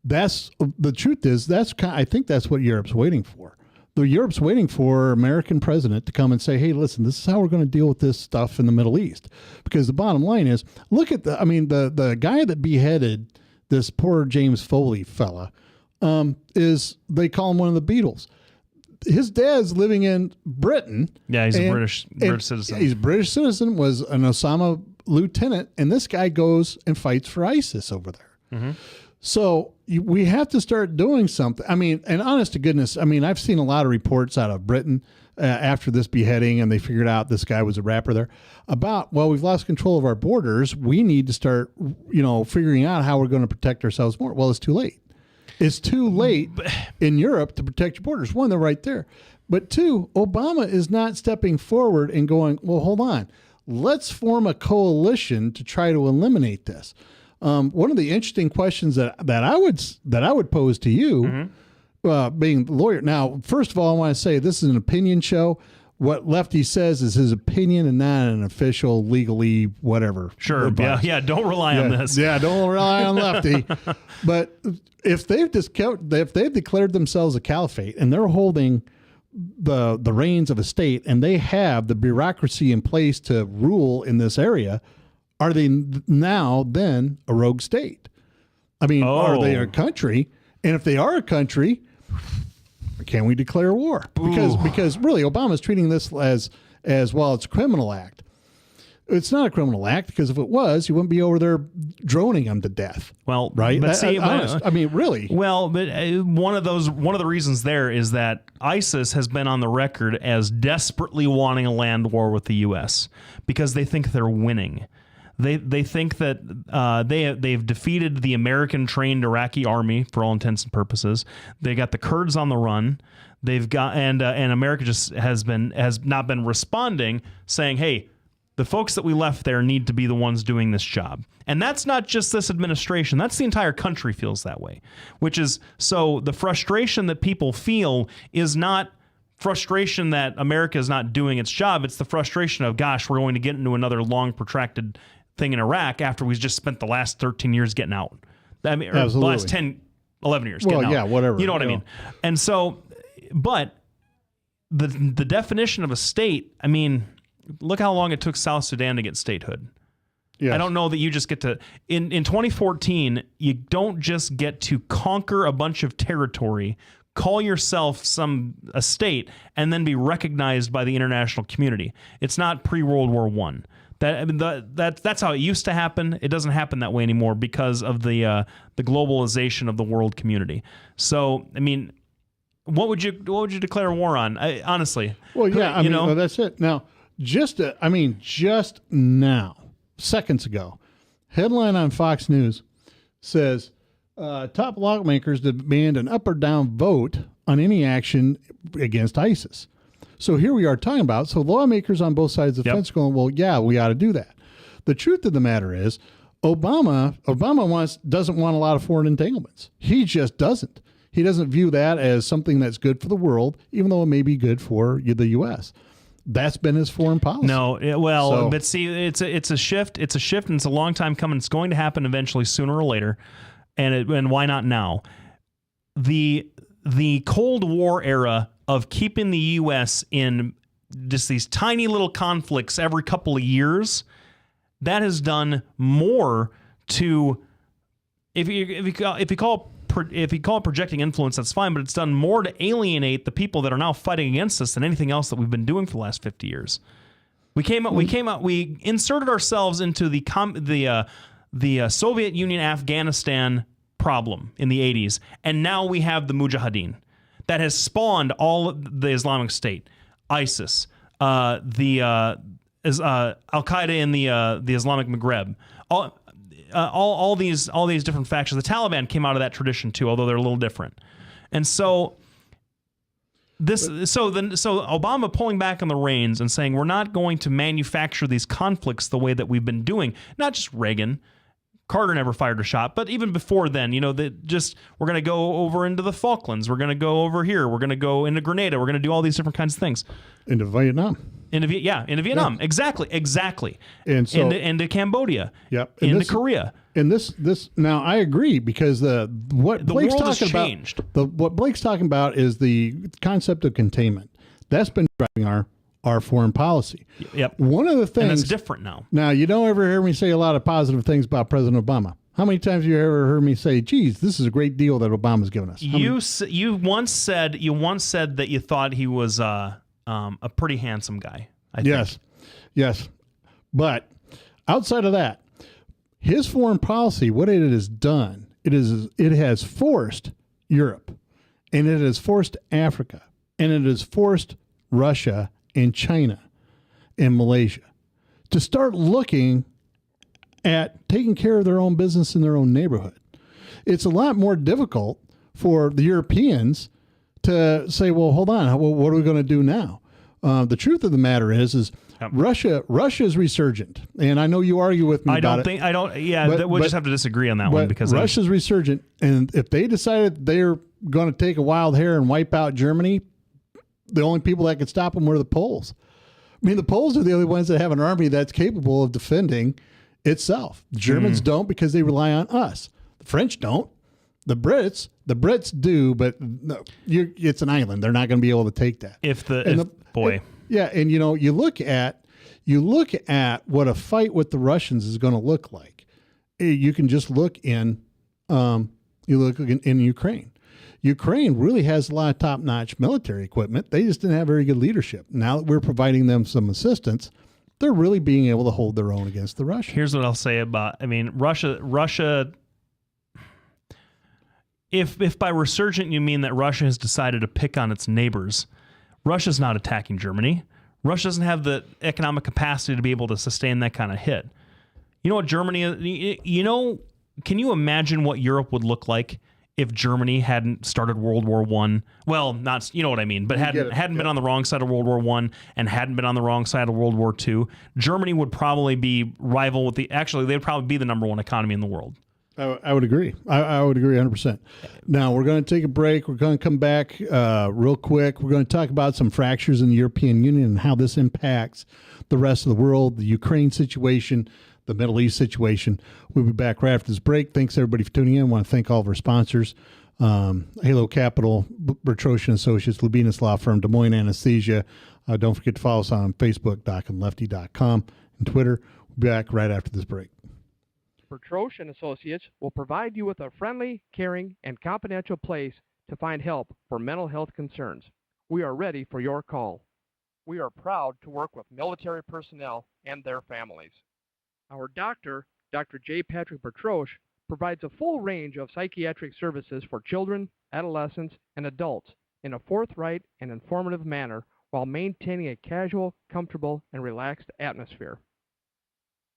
That's the truth is I think that's what Europe's waiting for. Europe's waiting for American president to come and say, hey, listen, this is how we're going to deal with this stuff in the Middle East. Because the bottom line is, look at the guy that beheaded this poor James Foley fella, they call him one of the Beatles. His dad's living in Britain. Yeah, he's a British citizen. He's a British citizen, was an Osama lieutenant, and this guy goes and fights for ISIS over there. Mm-hmm. So we have to start doing something. I mean, and honest to goodness, I mean, I've seen a lot of reports out of Britain after this beheading, and they figured out this guy was a rapper there, about, well, we've lost control of our borders. We need to start, figuring out how we're going to protect ourselves more. Well, it's too late. It's too late in Europe to protect your borders. One, they're right there. But two, Obama is not stepping forward and going, well, hold on. Let's form a coalition to try to eliminate this. One of the interesting questions that I would pose to you, being the lawyer. Now, first of all, I want to say this is an opinion show. What Lefty says is his opinion and not an official, legally, whatever. Sure. advice. Yeah. Don't rely on this. Yeah. Don't rely on Lefty. But if they've declared themselves a caliphate and they're holding the reins of a state and they have the bureaucracy in place to rule in this area, are they now then a rogue state? I mean, are they a country? And if they are a country, can we declare war? Because really, Obama's treating this as well, it's a criminal act. It's not a criminal act, because if it was, you wouldn't be over there droning them to death. Well, right? But see, I mean, really. Well, but one of the reasons there is that ISIS has been on the record as desperately wanting a land war with the U.S. because they think they're winning. They think that they've defeated the American trained Iraqi army for all intents and purposes. They got the Kurds on the run. They've got and America just has not been responding, saying, hey, the folks that we left there need to be the ones doing this job. And that's not just this administration. That's the entire country feels that way, which is so the frustration that people feel is not frustration that America is not doing its job. It's the frustration of, gosh, we're going to get into another long, protracted thing in Iraq after we've just spent the last 13 years getting out. I mean, or the last 10, 11 years getting out. Well, yeah, whatever. You know what I mean? And so, but the definition of a state, I mean, look how long it took South Sudan to get statehood. Yes. I don't know that you just get to, in 2014, you don't just get to conquer a bunch of territory, call yourself a state, and then be recognized by the international community. It's not pre-World War I. That's how it used to happen. It doesn't happen that way anymore because of the globalization of the world community. So, I mean, what would you declare war on? Honestly. Well, yeah, I mean, that's it. Now, just now, seconds ago, headline on Fox News says top lawmakers demand an up or down vote on any action against ISIS. So here we are talking about, so lawmakers on both sides of the fence going, well, yeah, we ought to do that. The truth of the matter is, Obama doesn't want a lot of foreign entanglements. He just doesn't. He doesn't view that as something that's good for the world, even though it may be good for the U.S. That's been his foreign policy. No, but see, it's a shift. It's a shift, and it's a long time coming. It's going to happen eventually, sooner or later. And why not now? The Cold War era of keeping the U.S. in just these tiny little conflicts every couple of years, that has done more to, if you call it projecting influence, that's fine, but it's done more to alienate the people that are now fighting against us than anything else that we've been doing for the last 50 years. We inserted ourselves into the Soviet Union Afghanistan problem in the 80s, and now we have the Mujahideen that has spawned all the Islamic State, ISIS, Al Qaeda in the Islamic Maghreb, all these different factions. The Taliban came out of that tradition too, although they're a little different. And so Obama pulling back on the reins and saying we're not going to manufacture these conflicts the way that we've been doing. Not just Reagan, Carter never fired a shot, but even before then, we're going to go over into the Falklands. We're going to go over here. We're going to go into Grenada. We're going to do all these different kinds of things. Into Vietnam. Into Vietnam. Yeah. Exactly. And so into Cambodia. Yep. Into Korea. And this now I agree, because what Blake's talking about is the concept of containment. That's been driving our foreign policy. Yep. One of the things, and it's different now. Now, you don't ever hear me say a lot of positive things about President Obama. How many times have you ever heard me say, "Geez, this is a great deal that Obama's given us"? You once said that you thought he was a pretty handsome guy. I think. Yes. But outside of that, his foreign policy, what it has done, it has forced Europe, and it has forced Africa, and it has forced Russia and China and Malaysia to start looking at taking care of their own business in their own neighborhood. It's a lot more difficult for the Europeans to say, well, hold on, what are we going to do now? The truth of the matter is Russia is resurgent, and I know you argue with me about it. We'll just have to disagree on that one, because Russia's resurgent, and if they decided they're going to take a wild hair and wipe out Germany, the only people that could stop them were the Poles. I mean, the Poles are the only ones that have an army that's capable of defending itself. The Germans don't, because they rely on us. The French don't. The Brits do, but no, it's an island. They're not going to be able to take that. And you look at what a fight with the Russians is going to look like. You can just look in Ukraine. Ukraine really has a lot of top-notch military equipment. They just didn't have very good leadership. Now that we're providing them some assistance, they're really being able to hold their own against the Russians. Here's what I'll say about, Russia. If by resurgent you mean that Russia has decided to pick on its neighbors, Russia's not attacking Germany. Russia doesn't have the economic capacity to be able to sustain that kind of hit. You know what Germany is? Can you imagine what Europe would look like if Germany hadn't started World War I? Well, not, you know what I mean, but hadn't been on the wrong side of World War I and hadn't been on the wrong side of World War II, Germany would probably be rival with they'd probably be the number one economy in the world. I would agree. I would agree 100%. Now, we're going to take a break. We're going to come back real quick. We're going to talk about some fractures in the European Union and how this impacts the rest of the world, the Ukraine situation, the Middle East situation. We'll be back right after this break. Thanks, everybody, for tuning in. I want to thank all of our sponsors, Halo Capital, Bertrosian Associates, Lubinas Law Firm, Des Moines Anesthesia. Don't forget to follow us on Facebook, DocandLefty.com, and Twitter. We'll be back right after this break. Bertrosian Associates will provide you with a friendly, caring, and confidential place to find help for mental health concerns. We are ready for your call. We are proud to work with military personnel and their families. Our doctor, Dr. J. Patrick Bertroche, provides a full range of psychiatric services for children, adolescents, and adults in a forthright and informative manner while maintaining a casual, comfortable, and relaxed atmosphere.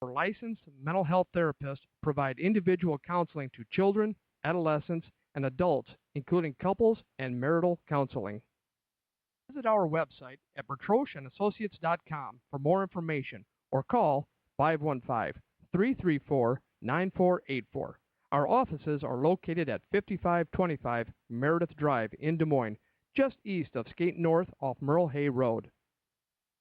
Our licensed mental health therapists provide individual counseling to children, adolescents, and adults, including couples and marital counseling. Visit our website at bertrosianassociates.com for more information or call 515-334-9484. Our offices are located at 5525 Meredith Drive in Des Moines, just east of Skate North off Merle Hay Road.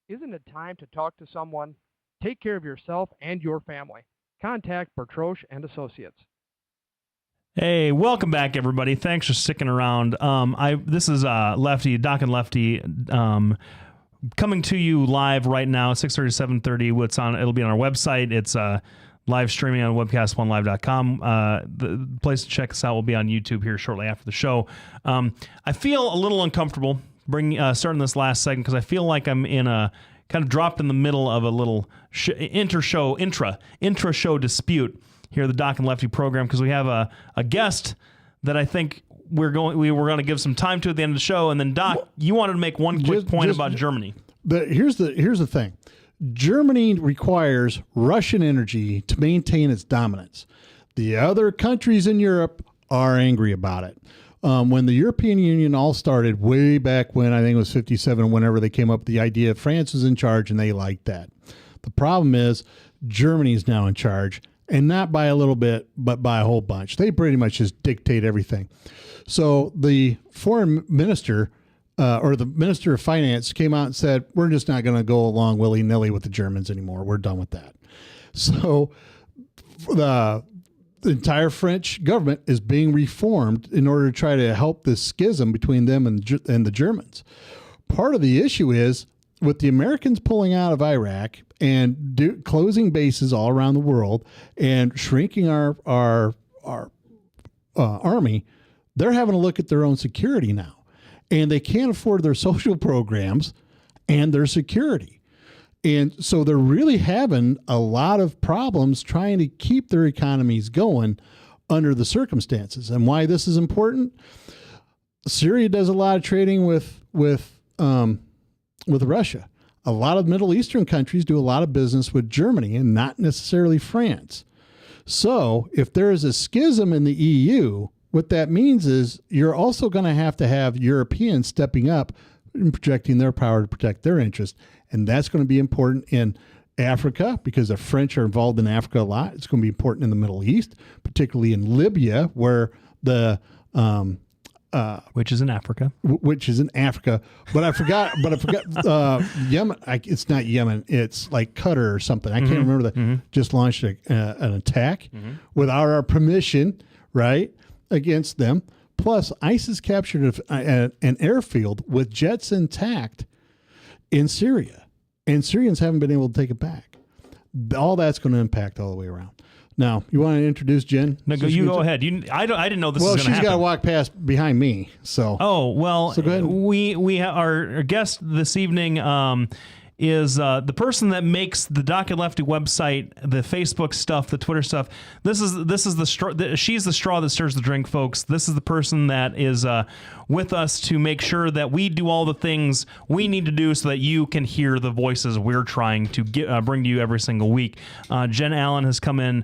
Isn't it time to talk to someone? Take care of yourself and your family. Contact Bertroche and Associates. Hey, welcome back, everybody. Thanks for sticking around. This is Lefty, Doc and Lefty, coming to you live right now, 6:30 to 7:30. It'll be on our website. It's live streaming on webcast1live.com. The place to check us out will be on YouTube here shortly after the show. I feel a little uncomfortable starting this last segment because I feel like I'm in a kind of dropped in the middle of a little intra-show dispute here at the Doc and Lefty program, because we have a guest that I think we were going to give some time to at the end of the show. And then, Doc, you wanted to make one quick point about Germany. Here's the thing. Germany requires Russian energy to maintain its dominance. The other countries in Europe are angry about it. When the European Union all started way back when, I think it was 57, whenever they came up with the idea, France was in charge and they liked that. The problem is Germany is now in charge and not by a little bit, but by a whole bunch. They pretty much just dictate everything. So the foreign minister or the minister of finance came out and said, we're just not going to go along willy-nilly with the Germans anymore. We're done with that. So the entire French government is being reformed in order to try to help this schism between them and the Germans. Part of the issue is with the Americans pulling out of Iraq and closing bases all around the world and shrinking our army, they're having to look at their own security now. And they can't afford their social programs and their security. And so they're really having a lot of problems trying to keep their economies going under the circumstances. And why this is important? Syria does a lot of trading with Russia. A lot of Middle Eastern countries do a lot of business with Germany and not necessarily France. So if there is a schism in the EU, what that means is you're also going to have Europeans stepping up and projecting their power to protect their interest. And that's going to be important in Africa because the French are involved in Africa a lot. It's going to be important in the Middle East, particularly in Libya, where which is in Africa. But I forgot Yemen. It's not Yemen. It's like Qatar or something. I can't remember that. Mm-hmm. Just launched an attack without our permission, right, against them. Plus, ISIS captured an airfield with jets intact in Syria, and Syrians haven't been able to take it back. All that's going to impact all the way around. Now, you want to introduce Jen? No, you go ahead. I didn't know this was going to happen. Well, she's got to walk past behind me. So. Oh well. So go ahead. We our guest this evening is the person that makes the Doc and Lefty website, the Facebook stuff, the Twitter stuff. This is the straw. She's the straw that stirs the drink, folks. This is the person that is with us to make sure that we do all the things we need to do so that you can hear the voices we're trying to bring to you every single week. Jen Allen has come in.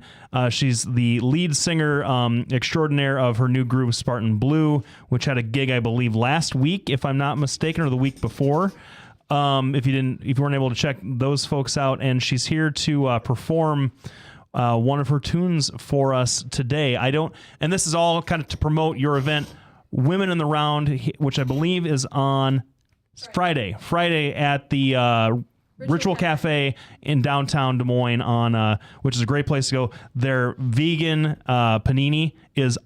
She's the lead singer extraordinaire of her new group, Spartan Blue, which had a gig, I believe, last week, if I'm not mistaken, or the week before. If you weren't able to check those folks out, and she's here to perform one of her tunes for us today. And this is all kind of to promote your event, Women in the Round, which I believe is on Friday at the Ritual Cafe in downtown Des Moines, which is a great place to go. Their vegan panini is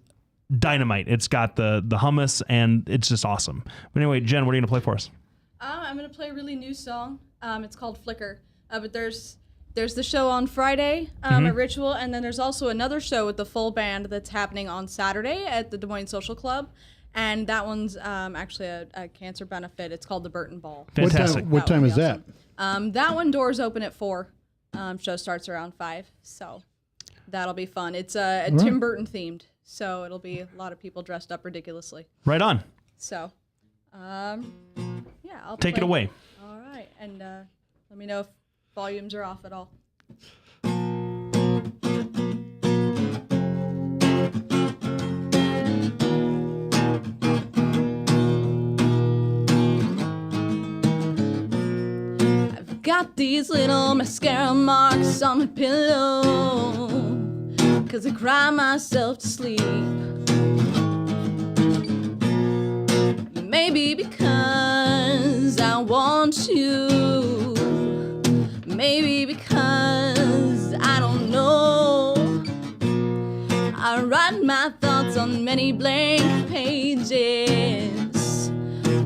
dynamite. It's got the hummus, and it's just awesome. But anyway, Jen, what are you going to play for us? I'm going to play a really new song. It's called Flicker. But there's the show on Friday at Ritual, and then there's also another show with the full band that's happening on Saturday at the Des Moines Social Club. And that one's actually a cancer benefit. It's called the Burton Ball. Fantastic. What time is awesome. That? That one doors open at 4. Show starts around 5. So that'll be fun. It's Tim Burton themed. So it'll be a lot of people dressed up ridiculously. Right on. So, yeah, I'll take it away. All right. And let me know if volumes are off at all. Got these little mascara marks on my pillow 'cause I cry myself to sleep. Maybe because I want you. Maybe because I don't know. I write my thoughts on many blank pages,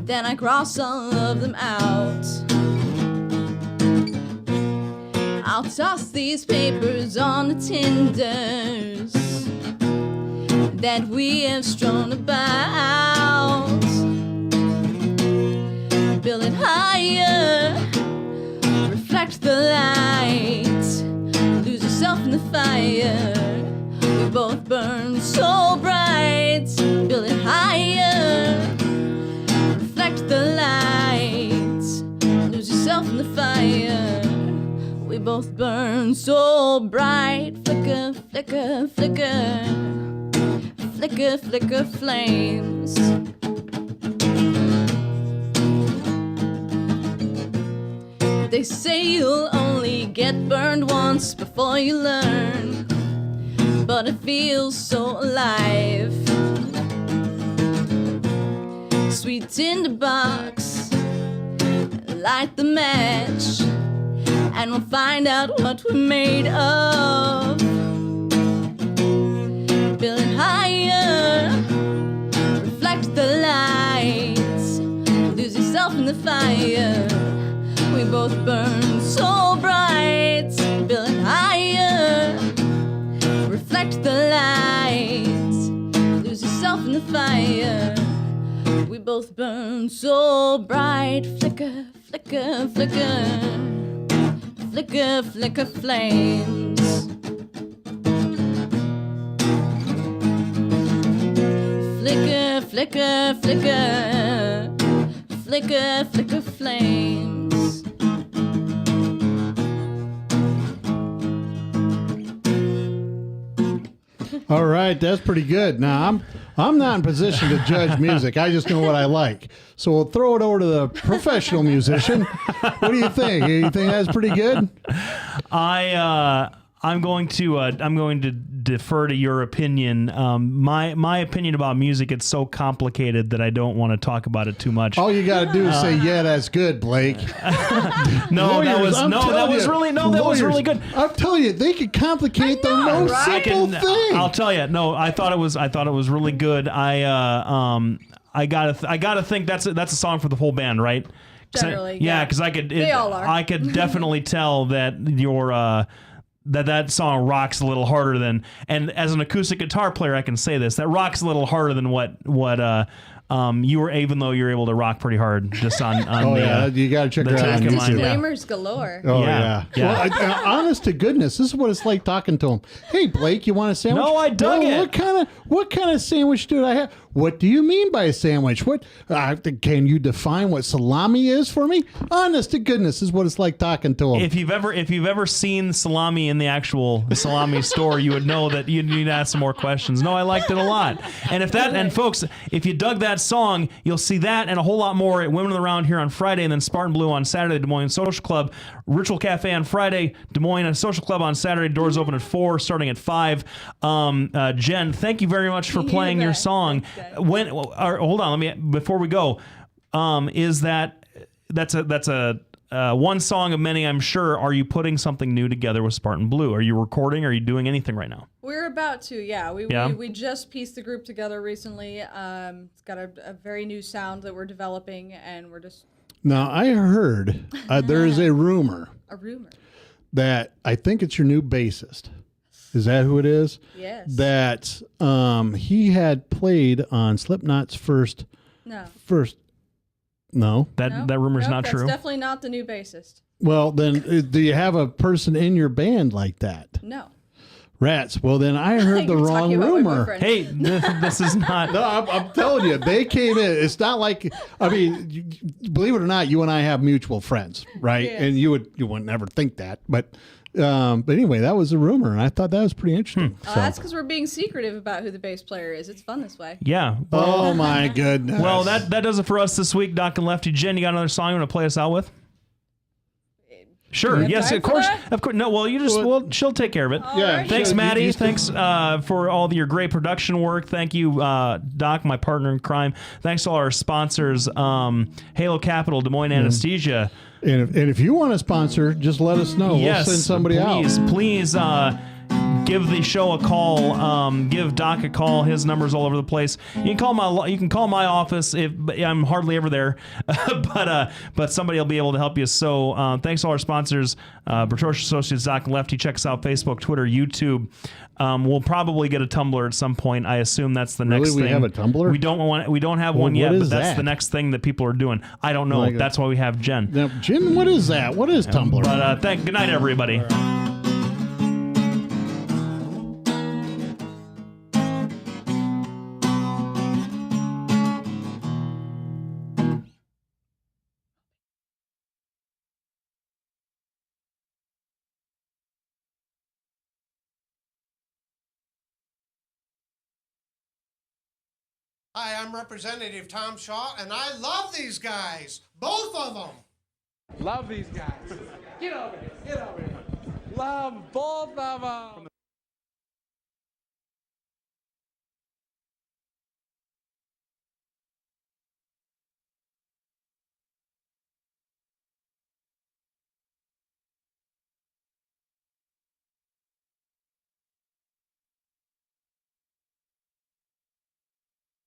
then I cross all of them out. I'll toss these papers on the tinders that we have strewn about. Build it higher, reflect the light, lose yourself in the fire. We both burn so bright. Build it higher, reflect the light, lose yourself in the fire. We both burn so bright. Flicker, flicker, flicker, flicker, flicker flames. They say you'll only get burned once before you learn. but it feels so alive. Sweet tinderbox, light the match, and we'll find out what we're made of. Build it higher, reflect the lights, lose yourself in the fire. We both burn so bright. Build it higher, reflect the lights, lose yourself in the fire. We both burn so bright. Flicker, flicker, flicker, flicker, flicker flames. Flicker, flicker, flicker, flicker, flicker flames. All right, that's pretty good. Now I'm not in position to judge music. I just know what I like. So we'll throw it over to the professional musician. What do you think? You think that's pretty good? I'm going to defer to your opinion. My opinion about music, it's so complicated that I don't want to talk about it too much. All you got to do is say, "Yeah, that's good, Blake." That was really good. I'm telling you, they could complicate the most simple thing. I'll tell you. No, I thought it was really good. I gotta think that's a song for the whole band, right? Generally, yeah, because they all are. I could definitely tell that your that song rocks a little harder than, and as an acoustic guitar player, I can say this, that rocks a little harder than what you were, even though you're able to rock pretty hard just on you got to check her out on YouTube. Disclaimers galore. Oh yeah. Well, honest to goodness, this is what it's like talking to him. Hey Blake, you want a sandwich? No, I dug it. What kind of sandwich do I have? What do you mean by a sandwich? What can you define what salami is for me? Honest to goodness, this is what it's like talking to him. If you've ever seen salami in the actual salami store, you would know that you need to ask some more questions. No, I liked it a lot. And folks, if you dug that song, you'll see that and a whole lot more at Women of the Round here on Friday, and then Spartan Blue on Saturday, Des Moines Social Club, Ritual Cafe on Friday, Des Moines and Social Club on Saturday. Doors open at 4, starting at 5. Jen, thank you very much for playing your song. Hold on, before we go, that's a one song of many, I'm sure. Are you putting something new together with Spartan Blue? Are you recording? Are you doing anything right now? We're about to, yeah. We just pieced the group together recently. It's got a very new sound that we're developing, and we're just... Now, I heard there is a rumor. A rumor? That I think it's your new bassist. Is that who it is? Yes. That he had played on Slipknot's first... No. No? That rumor's not true? That's definitely not the new bassist. Well, then, do you have a person in your band like that? No. Rats. Well, then I heard the wrong rumor. Hey, this is not... No, I'm telling you, they came in. It's not like... I mean, believe it or not, you and I have mutual friends, right? Yes. And you would never think that, but anyway, that was a rumor, and I thought that was pretty interesting. So. That's because we're being secretive about who the bass player is. It's fun this way. Yeah. Oh my goodness. Well, that does it for us this week, Doc and Lefty. Jen, you got another song you want to play us out with? Sure. Yes, of course. Of course. No, well, she'll take care of it. Yeah. Thanks, Maddie. Thanks for all your great production work. Thank you, Doc, my partner in crime. Thanks to all our sponsors, Halo Capital, Des Moines Anesthesia. And if you want to sponsor, just let us know. Yes, we'll send somebody out. Please give the show a call. Give Doc a call. His number's all over the place. You can call my office. If I'm hardly ever there, but somebody will be able to help you. So thanks to all our sponsors, Bertosh Associates, Doc and Lefty. Check us out: Facebook, Twitter, YouTube. We'll probably get a Tumblr at some point. I assume that's the next thing. We have a Tumblr? We don't have one yet, but that's the next thing that people are doing. I don't know. That's why we have Jen. Now, Jen, what is that? What is Tumblr? But good night, everybody. Hi, I'm Representative Tom Shaw, and I love these guys. Both of them. Love these guys. Get over here. Get over here. Love both of them.